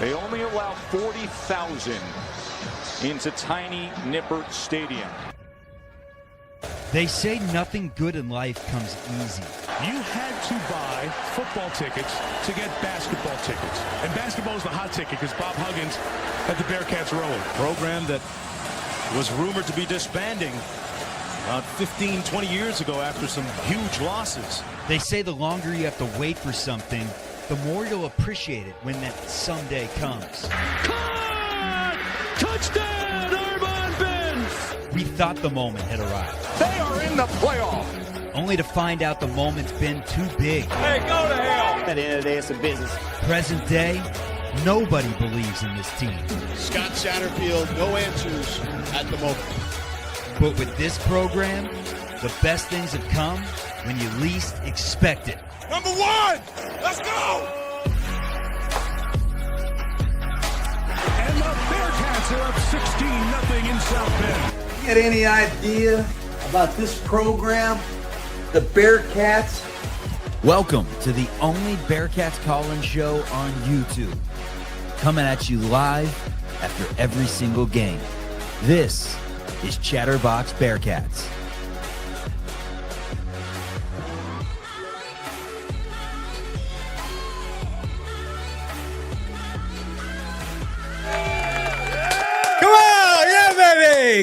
They only allow 40,000 into tiny Nippert Stadium. They say nothing good in life comes easy. You had to buy football tickets to get basketball tickets. And basketball is the hot ticket because Bob Huggins had the Bearcats rolling. Program that was rumored to be disbanding about 15, 20 years ago after some huge losses. They say the longer you have to wait for something, the more you'll appreciate it when that someday comes. Caught! Touchdown, Armand Benz! We thought the moment had arrived, They are in the playoff. only to find out the moment's been too big. Hey, go to hell. At the end of the day, it's a business. Present day, nobody believes in this team. Scott Satterfield, no answers at the moment. But with this program, the best things have come when you least expect it. Number one, let's go! And the Bearcats are up 16-0 in South Bend. Get any idea about this program? The Bearcats? Welcome to the only Bearcats call-in show on YouTube. Coming at you live after every single game. This is Chatterbox Bearcats.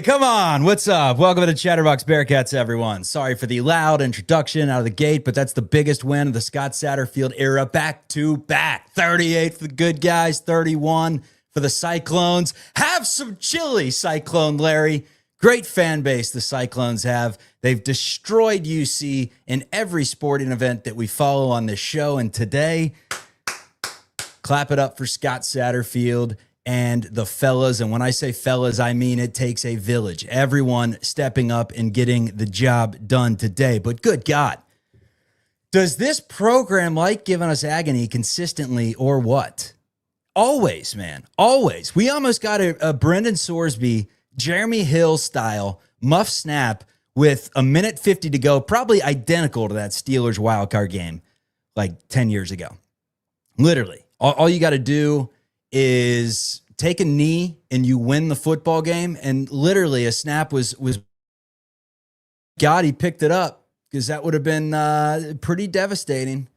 Come on, what's up? Welcome to Chatterbox Bearcats, everyone. Sorry for the loud introduction out of the gate, but that's the biggest win of the Scott Satterfield era, back to back. 38 for the good guys, 31 for the Cyclones. Have some chili, Cyclone Larry. Great fan base the Cyclones have. They've destroyed UC in every sporting event that we follow on this show, and today, clap it up for Scott Satterfield and the fellas. And when I say fellas, I mean it takes a village. Everyone stepping up and getting the job done today. But good God, does this program like giving us agony consistently or what? Always, man, always. We almost got a Brendan Sorsby, Jeremy Hill style muff snap with a minute 50 to go, probably identical to that Steelers wildcard game like 10 years ago. Literally, all you got to do is take a knee and you win the football game. And literally a snap was God, he picked it up because that would have been pretty devastating.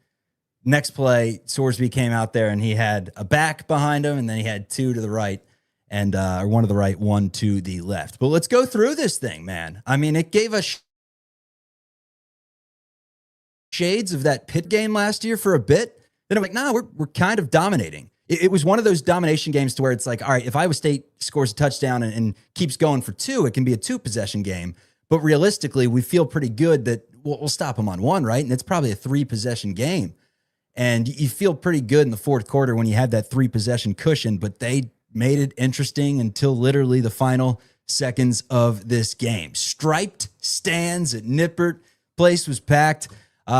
Next play, Sorsby came out there and he had a back behind him and then he had two to the right and one to the right, one to the left. But let's go through this thing, man. I mean, it gave us shades of that Pitt game last year for a bit. Then I'm like, nah, we're kind of dominating. It was one of those domination games to where it's like, all right, if Iowa State scores a touchdown and keeps going for two, it can be a two-possession game. But realistically, we feel pretty good that we'll stop them on one, right? And it's probably a three-possession game. And you feel pretty good in the fourth quarter when you have that three-possession cushion, but they made it interesting until literally the final seconds of this game. Striped stands at Nippert. Place was packed.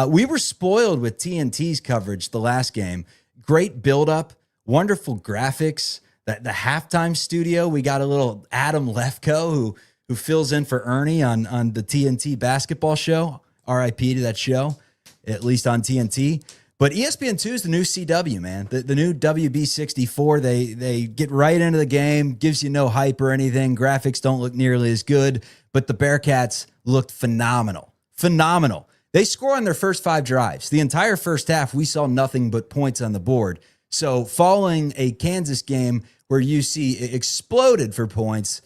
We were spoiled with TNT's coverage the last game. Great build-up. Wonderful graphics. The halftime studio, we got a little Adam Lefko who fills in for Ernie on the TNT basketball show. RIP to that show, at least on TNT. But ESPN2 is the new CW, man. The new WB64. They get right into the game, gives you no hype or anything. Graphics don't look nearly as good, but the Bearcats looked phenomenal. Phenomenal. They score on their first 5 drives. The entire first half, we saw nothing but points on the board. So following a Kansas game where UC exploded for points,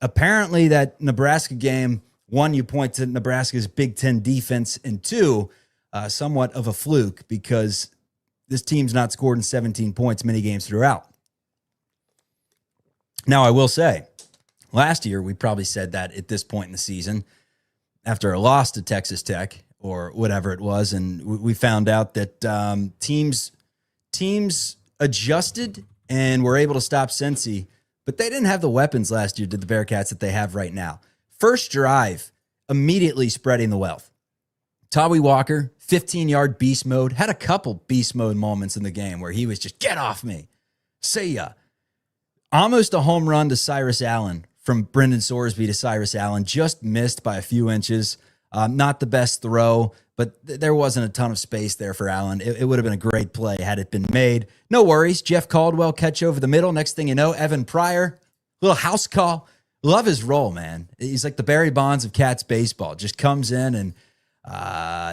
apparently that Nebraska game, one, you point to Nebraska's Big Ten defense, and two, somewhat of a fluke because this team's not scored in 17 points many games throughout. Now, I will say, last year we probably said that at this point in the season, after a loss to Texas Tech or whatever it was, and we found out that teams adjusted and were able to stop Cincy, but they didn't have the weapons last year, did the Bearcats, that they have right now. First drive, immediately spreading the wealth. Tawi Walker, 15-yard beast mode, had a couple beast mode moments in the game where he was just, get off me, see ya. Almost a home run to Cyrus Allen, from Brendan Sorsby to Cyrus Allen, just missed by a few inches. Not the best throw, but there wasn't a ton of space there for Allen. It would have been a great play had it been made. No worries. Jeff Caldwell catch over the middle. Next thing you know, Evan Pryor, little house call. Love his role, man. He's like the Barry Bonds of Cats baseball. Just comes in and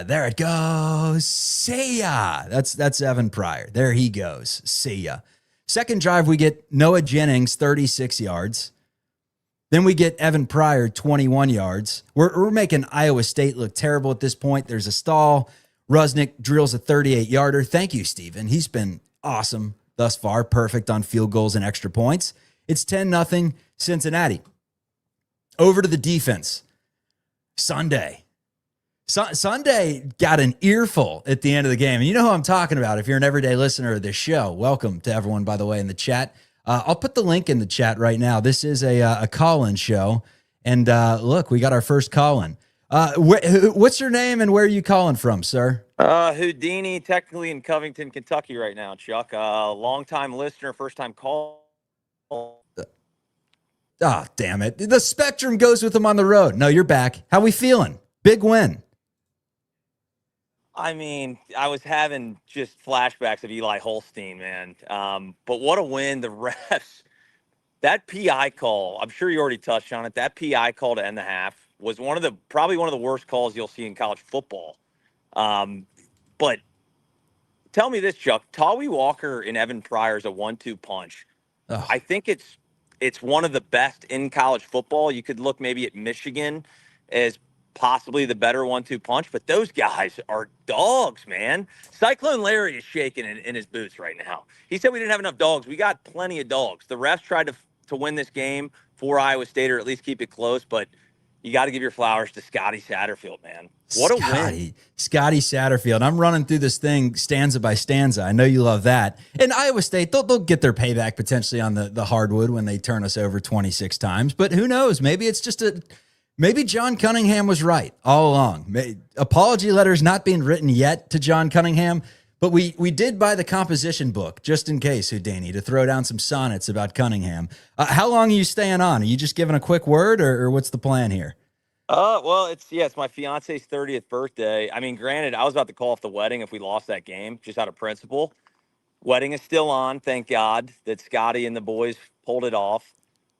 there it goes. See ya. That's Evan Pryor. There he goes. See ya. Second drive, we get Noah Jennings, 36 yards. Then we get Evan Pryor, 21 yards. We're making Iowa State look terrible at this point. There's a stall. Rusnick drills a 38-yarder. Thank you, Steven. He's been awesome thus far. Perfect on field goals and extra points. It's 10-0 Cincinnati. Over to the defense. Sunday got an earful at the end of the game. And you know who I'm talking about if you're an everyday listener of this show. Welcome to everyone, by the way, in the chat. I'll put the link in the chat right now. This is a call-in show. And look, we got our first call-in. What's your name and where are you calling from, sir? Houdini, technically in Covington, Kentucky right now, Chuck. Long-time listener, first-time call. Oh, damn it. The spectrum goes with him on the road. No, you're back. How we feeling? Big win. I mean, I was having just flashbacks of Eli Holstein, man. But what a win. The refs, that PI call, I'm sure you already touched on it. That PI call to end the half was probably one of the worst calls you'll see in college football. But tell me this, Chuck. Tawi Walker and Evan Pryor is a 1-2 punch. Oh. I think it's one of the best in college football. You could look maybe at Michigan as possibly the better 1-2 punch, but those guys are dogs, man. Cyclone Larry is shaking in his boots right now. He said we didn't have enough dogs. We got plenty of dogs. The refs tried to win this game for Iowa State or at least keep it close, but you got to give your flowers to Scotty Satterfield, man. What a win. Scotty Satterfield. I'm running through this thing stanza by stanza. I know you love that. And Iowa State, they'll get their payback potentially on the hardwood when they turn us over 26 times, but who knows? Maybe it's just maybe John Cunningham was right all along. Apology letters not being written yet to John Cunningham, but we did buy the composition book just in case, Houdini, to throw down some sonnets about Cunningham. How long are you staying on? Are you just giving a quick word or what's the plan here? Well, it's my fiance's 30th birthday. I mean, granted, I was about to call off the wedding if we lost that game, just out of principle. Wedding is still on. Thank God that Scotty and the boys pulled it off.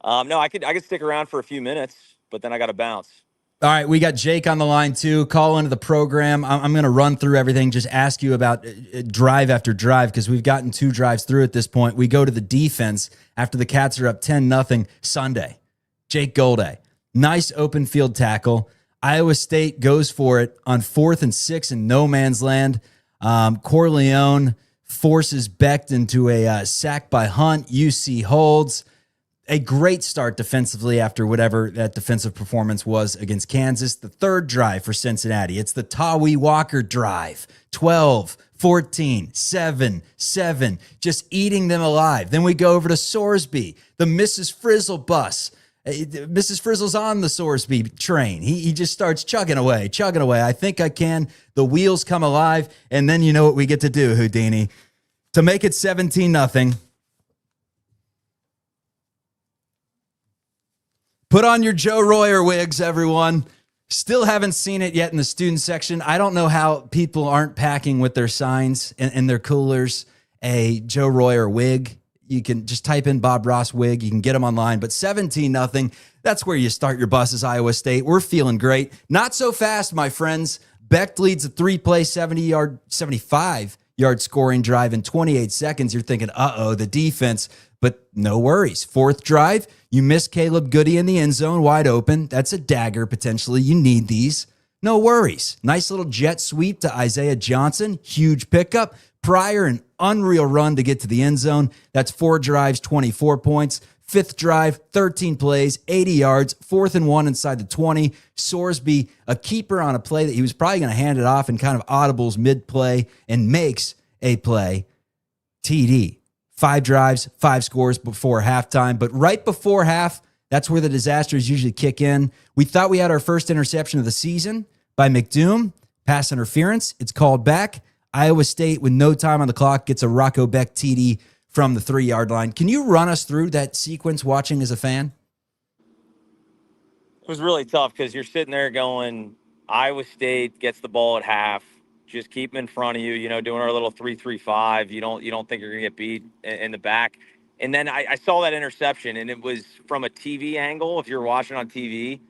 No, I could stick around for a few minutes, but then I got to bounce. All right, we got Jake on the line too. Call into the program. I'm going to run through everything, just ask you about drive after drive because we've gotten 2 drives through at this point. We go to the defense after the Cats are up 10-0 Sunday. Jake Golday, nice open field tackle. Iowa State goes for it on 4th and 6 in no man's land. Corleone forces Becht into a sack by Hunt. UC holds. A great start defensively after whatever that defensive performance was against Kansas. The third drive for Cincinnati. It's the Tawi Walker drive. 12, 14, 7, 7. Just eating them alive. Then we go over to Sorsby, the Mrs. Frizzle bus. Mrs. Frizzle's on the Sorsby train. He just starts chugging away. I think I can. The wheels come alive. And then you know what we get to do, Houdini. To make it 17-0. Put on your Joe Royer wigs, everyone. Still haven't seen it yet in the student section. I don't know how people aren't packing with their signs and their coolers a Joe Royer wig. You can just type in Bob Ross wig. You can get them online. But 17-0, that's where you start your buses, Iowa State. We're feeling great. Not so fast, my friends. Becht leads a 3-play, 75-yard scoring drive in 28 seconds. You're thinking, the defense. But no worries. 4th drive, you miss Caleb Goody in the end zone, wide open. That's a dagger, potentially. You need these. No worries. Nice little jet sweep to Isaiah Johnson. Huge pickup. Pryor, an unreal run to get to the end zone. That's 4 drives, 24 points. 5th drive, 13 plays, 80 yards. 4th and 1 inside the 20. Sorsby, a keeper on a play that he was probably going to hand it off and kind of audibles mid-play and makes a play. TD. 5 drives, 5 scores before halftime. But right before half, that's where the disasters usually kick in. We thought we had our first interception of the season by McDoom. Pass interference. It's called back. Iowa State, with no time on the clock, gets a Rocco Becht TD from the 3-yard line. Can you run us through that sequence watching as a fan? It was really tough because you're sitting there going, Iowa State gets the ball at half. Just keep them in front of you, doing our little 3-3-5. You don't think you're going to get beat in the back. And then I saw that interception, and it was from a TV angle. If you're watching on TV,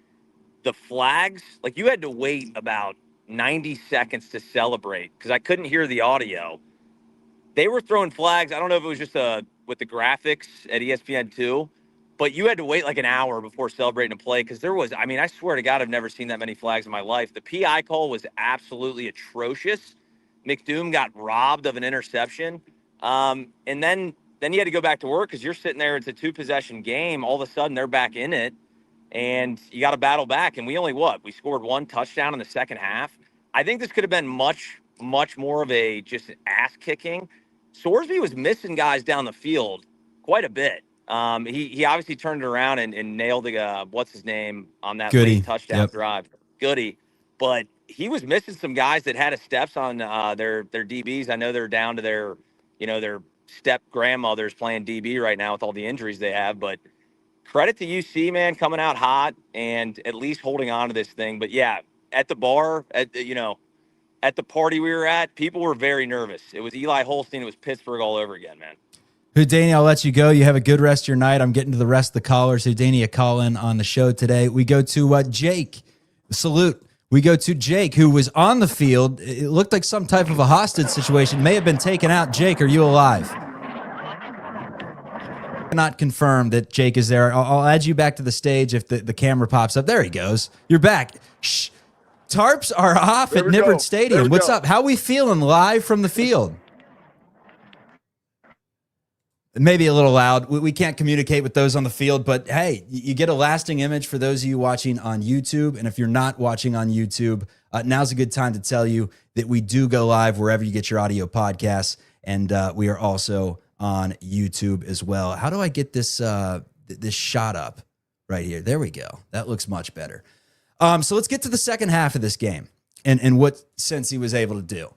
the flags, like you had to wait about 90 seconds to celebrate because I couldn't hear the audio. They were throwing flags. I don't know if it was just with the graphics at ESPN2, but you had to wait like an hour before celebrating a play because I swear to God, I've never seen that many flags in my life. The PI call was absolutely atrocious. McDoom got robbed of an interception. And then you had to go back to work because you're sitting there. It's a 2-possession game. All of a sudden, they're back in it, and you got to battle back. And we we scored 1 touchdown in the second half. I think this could have been much, much more of a just ass kicking. Sorsby was missing guys down the field quite a bit. He obviously turned it around and nailed the what's his name on that late touchdown drive. Goody. But he was missing some guys that had steps on their DBs. I know they're down to their step grandmothers playing DB right now with all the injuries they have. But credit to UC, man, coming out hot and at least holding on to this thing. But yeah, at the bar, at the party we were at, people were very nervous. It was Eli Holstein. It was Pittsburgh all over again, man. Houdini, I'll let you go. You have a good rest of your night. I'm getting to the rest of the callers. Houdini, a call in on the show today. We go to Jake. Salute. We go to Jake, who was on the field. It looked like some type of a hostage situation. May have been taken out. Jake, are you alive? Not confirmed that Jake is there. I'll add you back to the stage if the camera pops up. There he goes. You're back. Shh. Tarps are off at Nippert Stadium. What's up? How we feeling live from the field? Maybe a little loud. We can't communicate with those on the field, but hey, you get a lasting image for those of you watching on YouTube. And if you're not watching on YouTube, now's a good time to tell you that we do go live wherever you get your audio podcasts. And we are also on YouTube as well. How do I get this this shot up right here? There we go. That looks much better. So let's get to the second half of this game and what Cincy was able to do.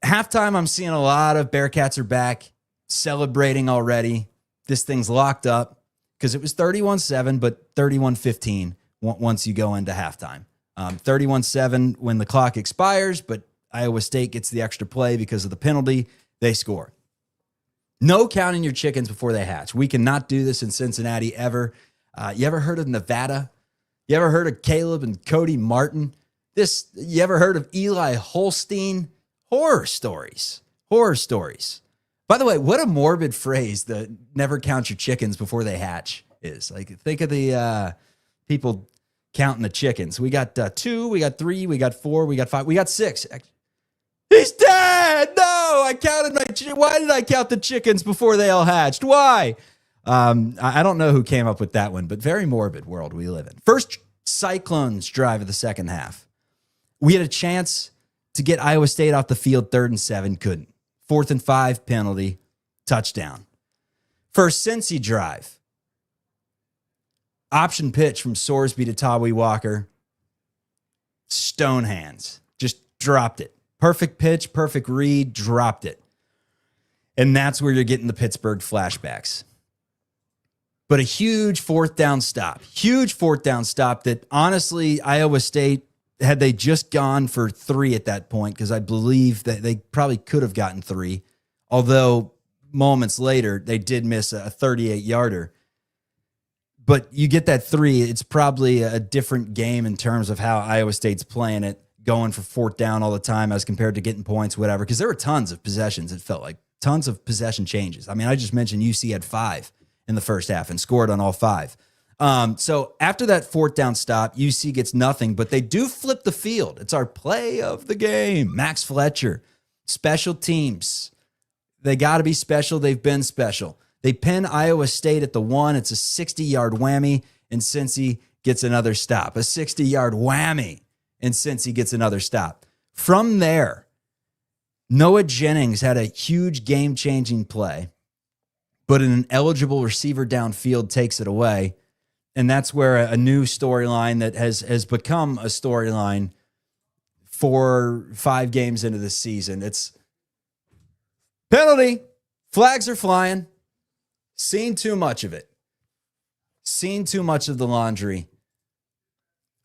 Halftime, I'm seeing a lot of Bearcats are back, celebrating already. This thing's locked up because it was 31-7, but 31-15 once you go into halftime. 31-7 when the clock expires, but Iowa State gets the extra play because of the penalty. They score. No counting your chickens before they hatch. We cannot do this in Cincinnati ever. You ever heard of Nevada? You ever heard of Caleb and Cody Martin? You ever heard of Eli Holstein? Horror stories. Horror stories. By the way, what a morbid phrase, the never count your chickens before they hatch is. Like, think of the people counting the chickens. We got 2, we got 3, we got 4, we got 5, we got 6. He's dead! No, I counted my why did I count the chickens before they all hatched? Why? I don't know who came up with that one, but very morbid world we live in. First Cyclones drive of the second half. We had a chance to get Iowa State off the field 3rd and 7, couldn't. 4th and 5 penalty, touchdown. First Cincy drive. Option pitch from Sorsby to Tawi Walker. Stone hands. Just dropped it. Perfect pitch, perfect read, dropped it. And that's where you're getting the Pittsburgh flashbacks. But a huge 4th down stop. Huge 4th down stop that honestly, Iowa State, had they just gone for 3 at that point, because I believe that they probably could have gotten 3, although moments later they did miss a 38-yarder. But you get that 3, it's probably a different game in terms of how Iowa State's playing it, going for 4th down all the time as compared to getting points, whatever, because there were tons of possessions, it felt like. Tons of possession changes. I mean, I just mentioned UC had 5 in the first half and scored on all 5. So after that 4th down stop, UC gets nothing, but they do flip the field. It's our play of the game. Max Fletcher, special teams. They got to be special. They've been special. They pin Iowa State at the 1. It's a 60-yard whammy, and Cincy gets another stop. A 60-yard whammy, and Cincy gets another stop. From there, Noah Jennings had a huge game-changing play, but an eligible receiver downfield takes it away. And that's where a new storyline that has become a storyline 4-5 games into the season. It's penalty. Flags are flying. Seen too much of it. Seen too much of the laundry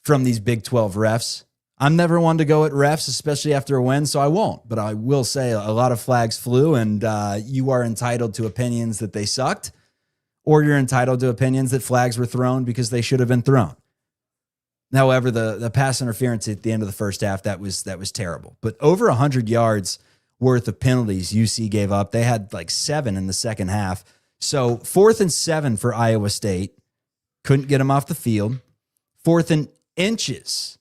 from these Big 12 refs. I'm never one to go at refs, especially after a win, so I won't. But I will say a lot of flags flew, and you are entitled to opinions that they sucked, or you're entitled to opinions that flags were thrown because they should have been thrown. However, the pass interference at the end of the first half, that was terrible. But over 100 yards worth of penalties UC gave up. They had like 7 in the second half. So 4th and 7 for Iowa State. Couldn't get them off the field. 4th and inches.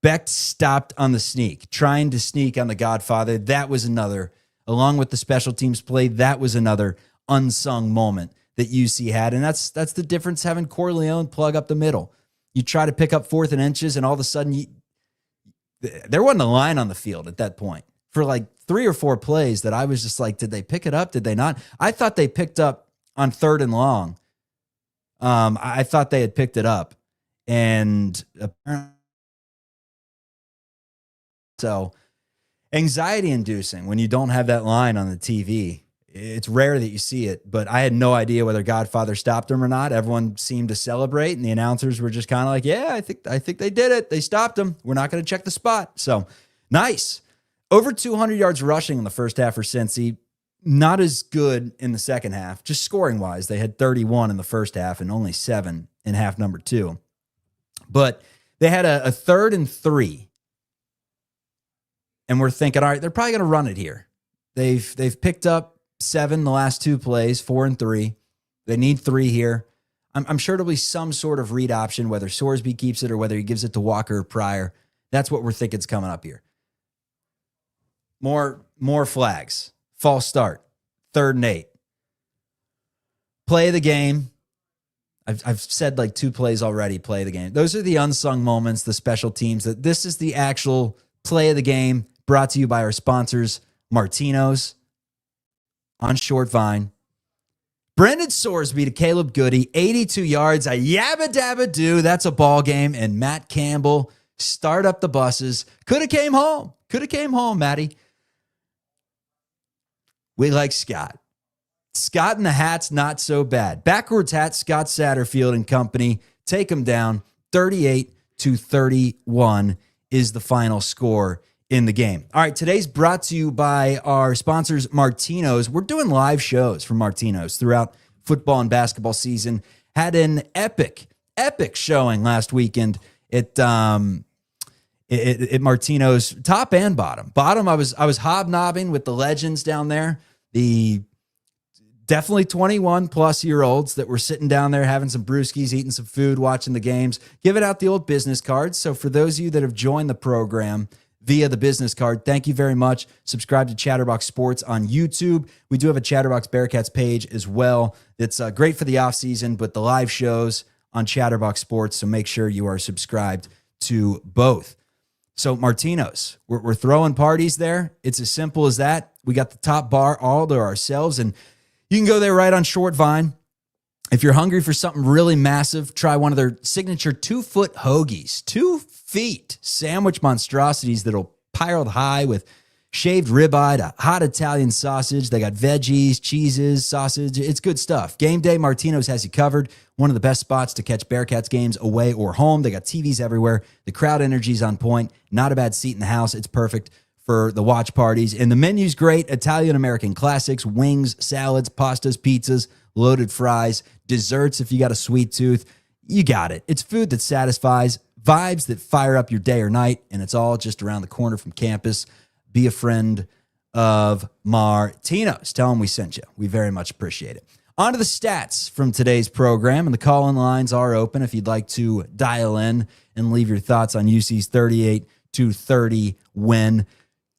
Beck stopped on the sneak, trying to sneak on the Godfather. That was another, along with the special teams play, that was another unsung moment that UC had. And that's the difference having Corleone plug up the middle. You try to pick up 4th and inches, and all of a sudden, there wasn't a line on the field at that point. For like 3 or 4 plays that I was just like, did they pick it up? Did they not? I thought they picked up on 3rd and long. I thought they had picked it up. And apparently, so anxiety inducing when you don't have that line on the TV. It's rare that you see it, but I had no idea whether Godfather stopped him or not. Everyone seemed to celebrate, and the announcers were just kind of like, yeah, I think they did it. They stopped him. We're not going to check the spot. So nice. Over 200 yards rushing in the first half for Cincy. Not as good in the second half, just scoring wise. They had 31 in the first half and only 7 in half number 2. But they had a 3rd and 3. And we're thinking, all right, they're probably going to run it here. They've picked up 7 the last 2 plays, 4 and 3. They need 3 here. I'm sure there'll be some sort of read option, whether Sorsby keeps it or whether he gives it to Walker or Pryor. That's what we're thinking is coming up here. More flags. False start. 3rd and 8. Play of the game. I've said like 2 plays already, play of the game. Those are the unsung moments, the special teams. That this is the actual play of the game, brought to you by our sponsors, Martino's on Short Vine. Brendan Sorsby to Caleb Goody, 82 yards, a yabba-dabba-doo. That's a ball game. And Matt Campbell, start up the buses. Could have came home, Matty. We like Scott. Scott in the hat's not so bad. Backwards hat, Scott Satterfield and company. Take him down. 38-31 is the final score in the game. All right, today's brought to you by our sponsors, Martino's. We're doing live shows from Martino's throughout football and basketball season. Had an epic showing last weekend at Martino's, top and bottom. Bottom, I was hobnobbing with the legends down there, the definitely 21-plus-year-olds that were sitting down there having some brewskis, eating some food, watching the games, giving out the old business cards. So for those of you that have joined the program via the business card, thank you very much. Subscribe to Chatterbox Sports on YouTube. We do have a Chatterbox Bearcats page as well. It's great for the offseason, but the live shows on Chatterbox Sports, so make sure you are subscribed to both. So Martino's, we're throwing parties there. It's as simple as that. We got the top bar all to ourselves, and you can go there right on Short Vine. If you're hungry for something really massive, try one of their signature 2-foot hoagies. 2 feet sandwich monstrosities that'll piled high with shaved ribeye to hot Italian sausage. They got veggies, cheeses, sausage. It's good stuff. Game day, Martino's has you covered. One of the best spots to catch Bearcats games away or home. They got TVs everywhere. The crowd energy's on point. Not a bad seat in the house. It's perfect for the watch parties. And the menu's great. Italian-American classics, wings, salads, pastas, pizzas, loaded fries, desserts if you got a sweet tooth. You got it. It's food that satisfies, vibes that fire up your day or night, and it's all just around the corner from campus. Be a friend of Martino's. Tell them we sent you. We very much appreciate it. On to the stats from today's program, and the call-in lines are open if you'd like to dial in and leave your thoughts on UC's 38-30 win.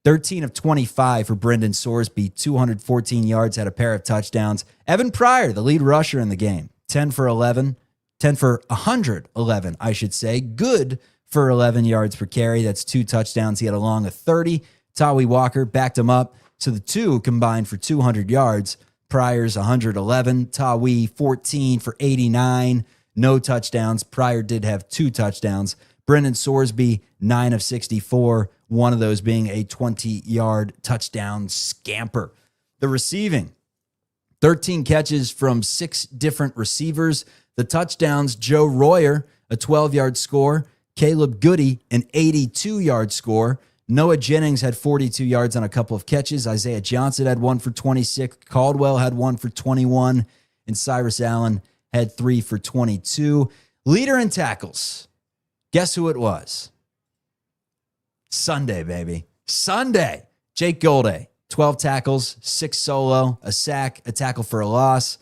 13 of 25 for Brendan Sorsby, 214 yards, had a pair of touchdowns. Evan Pryor, the lead rusher in the game, 10 for 111, I should say. Good for 11 yards per carry. That's 2 touchdowns. He had a long of 30. Tawi Walker backed him up. So the 2 combined for 200 yards. Pryor's 111. Tawi 14 for 89. No touchdowns. Pryor did have 2 touchdowns. Brendan Sorsby, 9 of 64. One of those being a 20-yard touchdown scamper. The receiving, 13 catches from 6 different receivers. The touchdowns, Joe Royer, a 12-yard score. Caleb Goody, an 82-yard score. Noah Jennings had 42 yards on a couple of catches. Isaiah Johnson had 1 for 26. Caldwell had 1 for 21. And Cyrus Allen had 3 for 22. Leader in tackles. Guess who it was? Sunday, baby. Sunday. Jake Golday, 12 tackles, 6 solo, a sack, a tackle for a loss.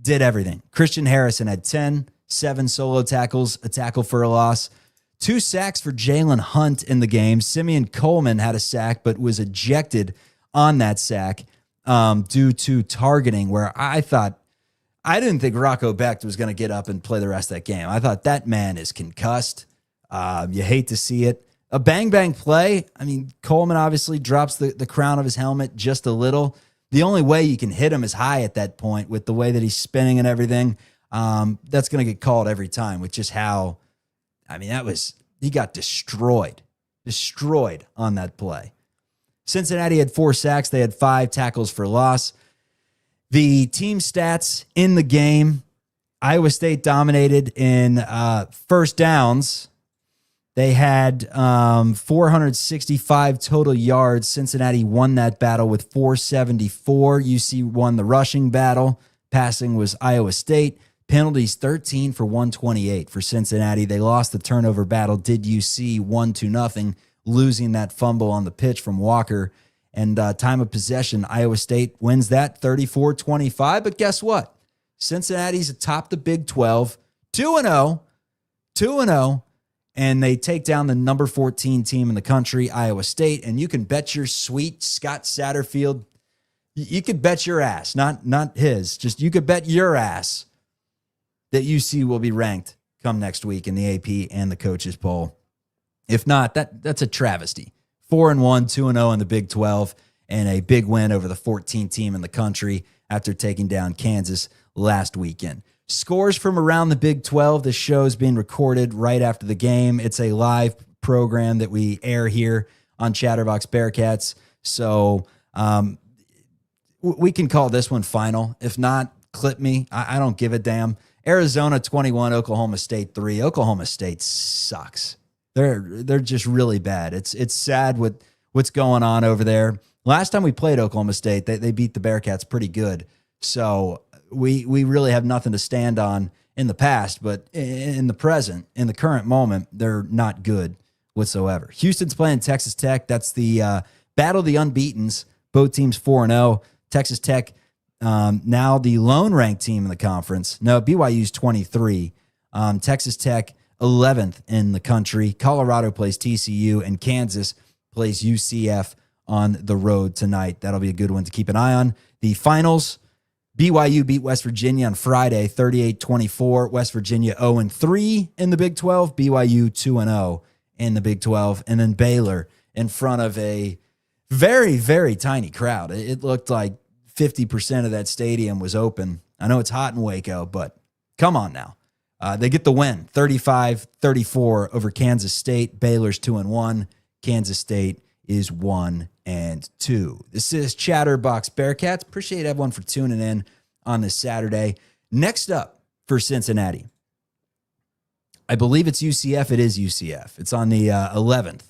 Did everything. Christian Harrison had 10, 7 solo tackles, a tackle for a loss. 2 sacks for Jalen Hunt in the game. Simeon Coleman had a sack, but was ejected on that sack due to targeting, where I didn't think Rocco Becht was going to get up and play the rest of that game. I thought that man is concussed. You hate to see it. A bang-bang play. I mean, Coleman obviously drops the crown of his helmet just a little. The only way you can hit him is high at that point with the way that he's spinning and everything. That's going to get called every time, which is how, I mean, he got destroyed on that play. Cincinnati had 4 sacks. They had 5 tackles for loss. The team stats in the game, Iowa State dominated in first downs. They had 465 total yards. Cincinnati won that battle with 474. UC won the rushing battle. Passing was Iowa State. Penalties 13 for 128 for Cincinnati. They lost the turnover battle. Did UC 1-0, losing that fumble on the pitch from Walker. And time of possession, Iowa State wins that 34-25. But guess what? Cincinnati's atop the Big 12, 2-0, and they take down the number 14 team in the country, Iowa State. And you can bet your sweet Scott Satterfield, you could bet your ass, not his, just you could bet your ass that UC will be ranked come next week in the AP and the coaches poll. If not, that's a travesty. 4-1, 2-0 in the Big 12, and a big win over the 14th team in the country after taking down Kansas last weekend. Scores from around the Big 12. This show is being recorded right after the game. It's a live program that we air here on Chatterbox Bearcats. So we can call this one final. If not, clip me. I don't give a damn. Arizona 21, Oklahoma State 3. Oklahoma State sucks. They're just really bad. It's sad what's going on over there. Last time we played Oklahoma State, they beat the Bearcats pretty good. So we really have nothing to stand on in the past, but in the present, in the current moment, they're not good whatsoever. Houston's playing Texas Tech. That's the battle of the unbeatens. Both teams 4-0. Texas Tech now the lone ranked team in the conference. No, BYU's 23. Texas Tech 11th in the country. Colorado plays TCU, and Kansas plays UCF on the road tonight. That'll be a good one to keep an eye on. The finals, BYU beat West Virginia on Friday, 38-24. West Virginia 0-3 in the Big 12. BYU 2-0 in the Big 12. And then Baylor in front of a very, very tiny crowd. It looked like 50% of that stadium was open. I know it's hot in Waco, but come on now. They get the win, 35-34 over Kansas State. Baylor's 2-1. Kansas State is 1-2. This is Chatterbox Bearcats. Appreciate everyone for tuning in on this Saturday. Next up for Cincinnati, I believe it's UCF. It is UCF. It's on the 11th.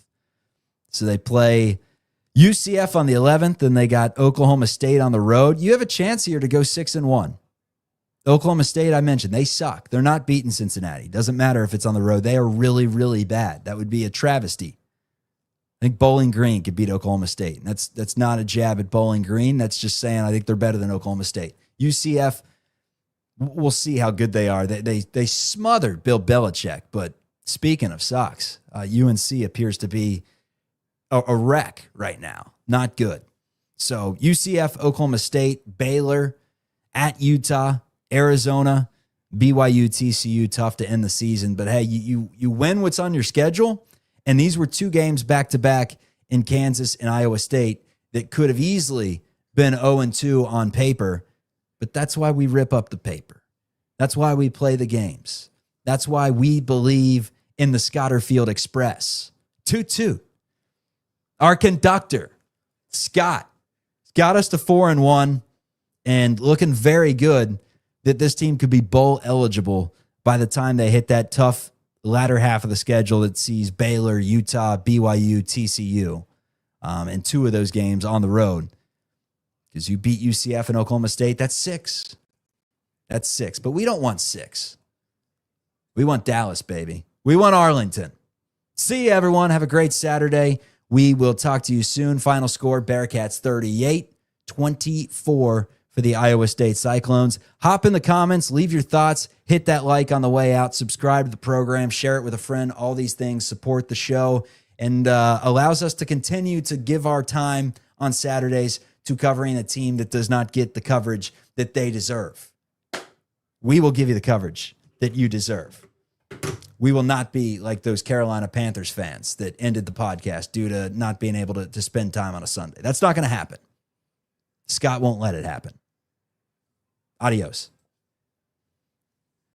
So they play UCF on the 11th, and they got Oklahoma State on the road. You have a chance here to go 6-1. Oklahoma State, I mentioned, they suck. They're not beating Cincinnati. Doesn't matter if it's on the road. They are really, really bad. That would be a travesty. I think Bowling Green could beat Oklahoma State. That's not a jab at Bowling Green. That's just saying I think they're better than Oklahoma State. UCF, we'll see how good they are. They smothered Bill Belichick, but speaking of sucks, UNC appears to be a wreck right now. Not good. So UCF, Oklahoma State, Baylor, at Utah, Arizona, BYU, TCU, tough to end the season. But hey, you win what's on your schedule. And these were 2 games back-to-back in Kansas and Iowa State that could have easily been 0-2 on paper. But that's why we rip up the paper. That's why we play the games. That's why we believe in the Scotterfield Express. 2-2. Our conductor, Scott, got us to 4-1 and looking very good that this team could be bowl eligible by the time they hit that tough latter half of the schedule that sees Baylor, Utah, BYU, TCU, and 2 of those games on the road. Because you beat UCF and Oklahoma State, that's 6. That's 6. But we don't want 6. We want Dallas, baby. We want Arlington. See you, everyone. Have a great Saturday. We will talk to you soon. Final score, Bearcats 38-24 for the Iowa State Cyclones. Hop in the comments. Leave your thoughts. Hit that like on the way out. Subscribe to the program. Share it with a friend. All these things support the show and allows us to continue to give our time on Saturdays to covering a team that does not get the coverage that they deserve. We will give you the coverage that you deserve. We will not be like those Carolina Panthers fans that ended the podcast due to not being able to spend time on a Sunday. That's not going to happen. Scott won't let it happen. Adios.